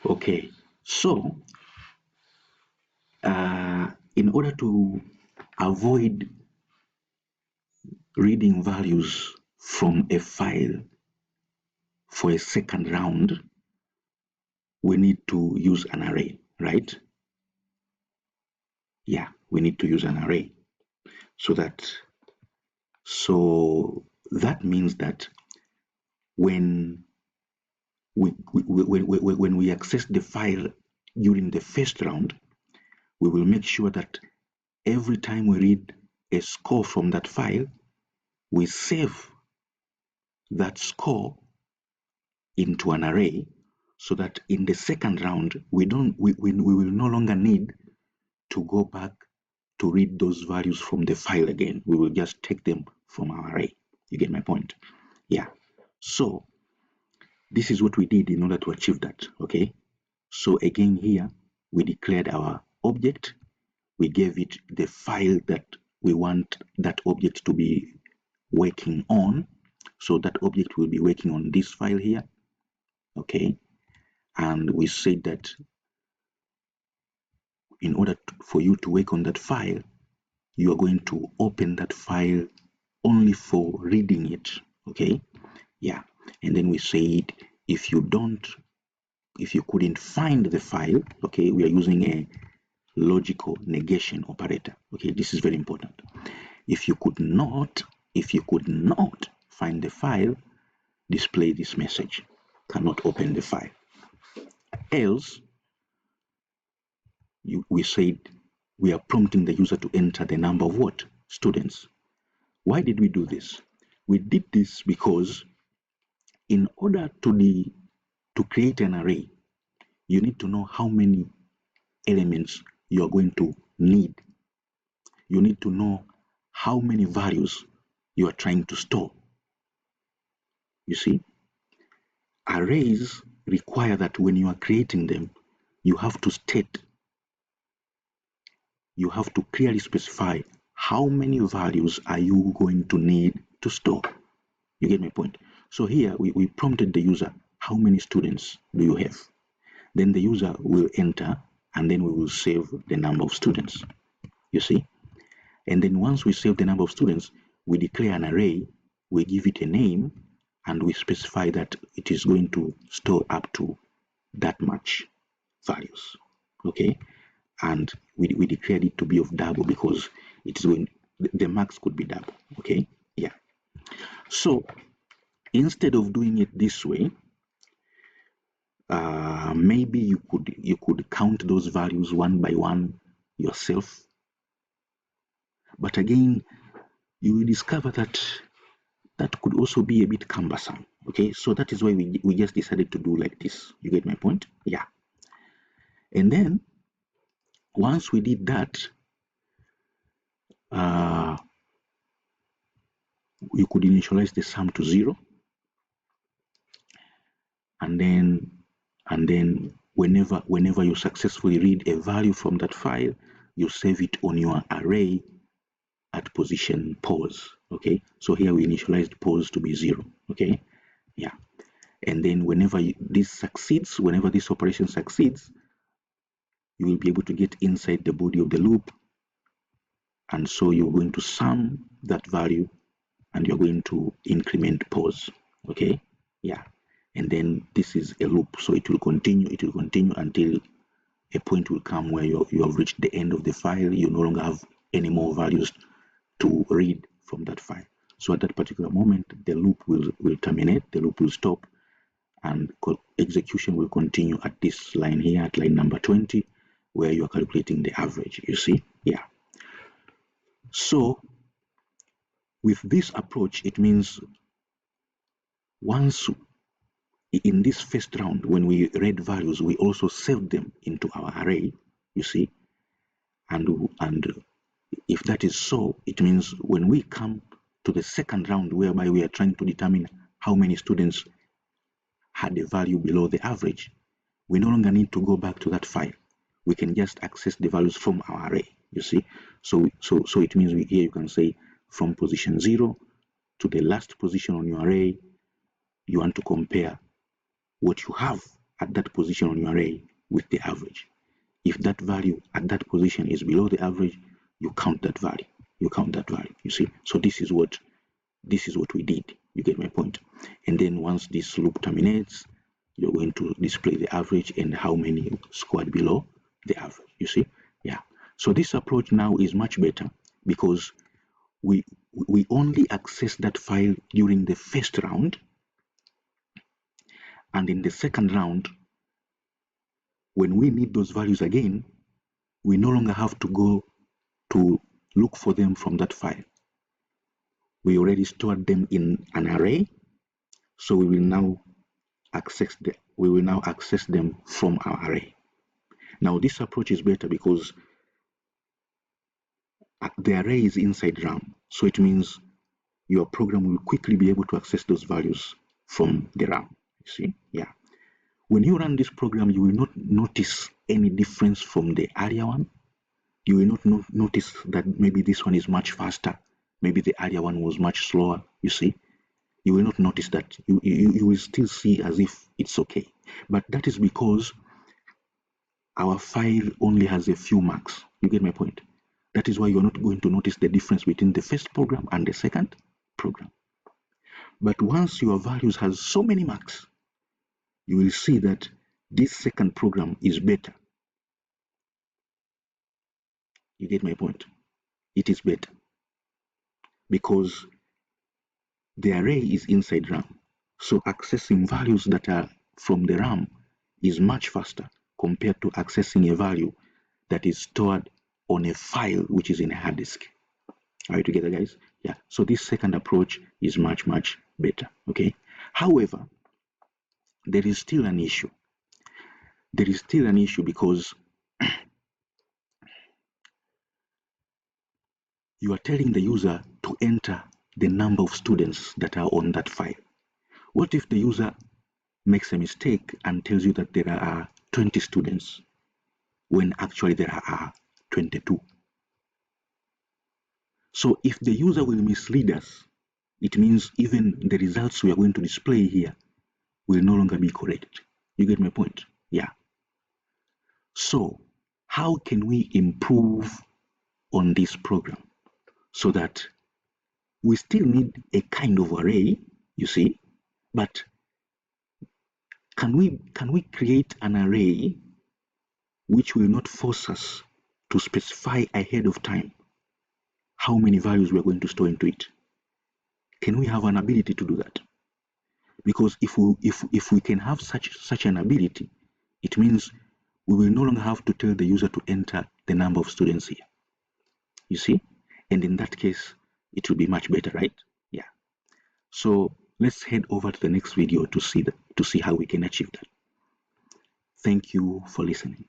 Okay, so in order to avoid reading values from a file for a second round, we need to use an array, right? Yeah, we need to use an array. So that means that when we access the file during the first round, we will make sure that every time we read a score from that file, we save that score into an array, so that in the second round we will no longer need to go back to read those values from the file again. We will just take them from our array. You get my point? Yeah. So this is what we did in order to achieve that. Okay. So again, here we declared our object. We gave it the file that we want that object to be working on. So that object will be working on this file here. Okay. And we said that in order for you to work on that file, you are going to open that file only for reading it. Okay. Yeah. And then we said if you couldn't find the file, okay, we are using a logical negation operator. Okay, this is very important. If you could not find the file, display this message: cannot open the file. Else, we said we are prompting the user to enter the number of what? Students. Why did we do this? We did this because in order to create an array, you need to know how many elements you are going to need. You need to know how many values you are trying to store. You see, arrays require that when you are creating them, you have to clearly specify how many values are you going to need to store. You get my point? So here we prompted the user, how many students do you have? Then the user will enter, and then we will save the number of students. You see? And then once we save the number of students, we declare an array, we give it a name, and we specify that it is going to store up to that much values. Okay? And we declared it to be of double because it's going, the max could be double. Okay? Yeah. So instead of doing it this way, maybe you could count those values one by one yourself. But again, you will discover that could also be a bit cumbersome. Okay, so that is why we just decided to do like this. You get my point? Yeah. And then once we did that, you could initialize the sum to 0, and then whenever you successfully read a value from that file, you save it on your array at position pause. Okay, so here we initialized pause to be 0. Okay, yeah. And then whenever this operation succeeds, you will be able to get inside the body of the loop, and so you're going to sum that value and you're going to increment pause. Okay, yeah. And then this is a loop, so it will continue until a point will come where you have reached the end of the file. You no longer have any more values to read from that file. So at that particular moment, the loop will terminate, the loop will stop, and execution will continue at this line here, at line number 20, where you are calculating the average. You see? Yeah. So with this approach, it means once in this first round, when we read values, we also saved them into our array. You see? And if that is so, it means when we come to the second round, whereby we are trying to determine how many students had a value below the average, we no longer need to go back to that file. We can just access the values from our array. You see? So it means here you can say from position 0 to the last position on your array, you want to compare what you have at that position on your array with the average. If that value at that position is below the average, you count that value. You count that value. You see? So this is what we did. You get my point? And then once this loop terminates, you're going to display the average and how many scored below the average. You see? Yeah. So this approach now is much better because we only access that file during the first round, and in the second round, when we need those values again, we no longer have to go to look for them from that file. We already stored them in an array, so we will now access them from our array. Now this approach is better because the array is inside RAM, so it means your program will quickly be able to access those values from the RAM. You see? Yeah. When you run this program, you will not notice any difference from the earlier one. You will not notice that maybe this one is much faster, maybe the earlier one was much slower. You see? You will not notice that. You will still see as if it's okay. But that is because our file only has a few marks. You get my point? That is why you're not going to notice the difference between the first program and the second program. But once your values has so many marks, you will see that this second program is better. You get my point? It is better because the array is inside RAM. So accessing values that are from the RAM is much faster compared to accessing a value that is stored on a file which is in a hard disk. Are you together, guys? Yeah. So this second approach is much better. Okay. However, there is still an issue. There is still an issue because you are telling the user to enter the number of students that are on that file. What if the user makes a mistake and tells you that there are 20 students when actually there are 22? So if the user will mislead us, it means even the results we are going to display here will no longer be correct. You get my point? Yeah. So how can we improve on this program so that we still need a kind of array, you see, but can we create an array which will not force us to specify ahead of time how many values we are going to store into it? Can we have an ability to do that? Because if we can have such an ability, it means we will no longer have to tell the user to enter the number of students here. You see? And in that case, it will be much better, right? Yeah. So let's head over to the next video to see how we can achieve that. Thank you for listening.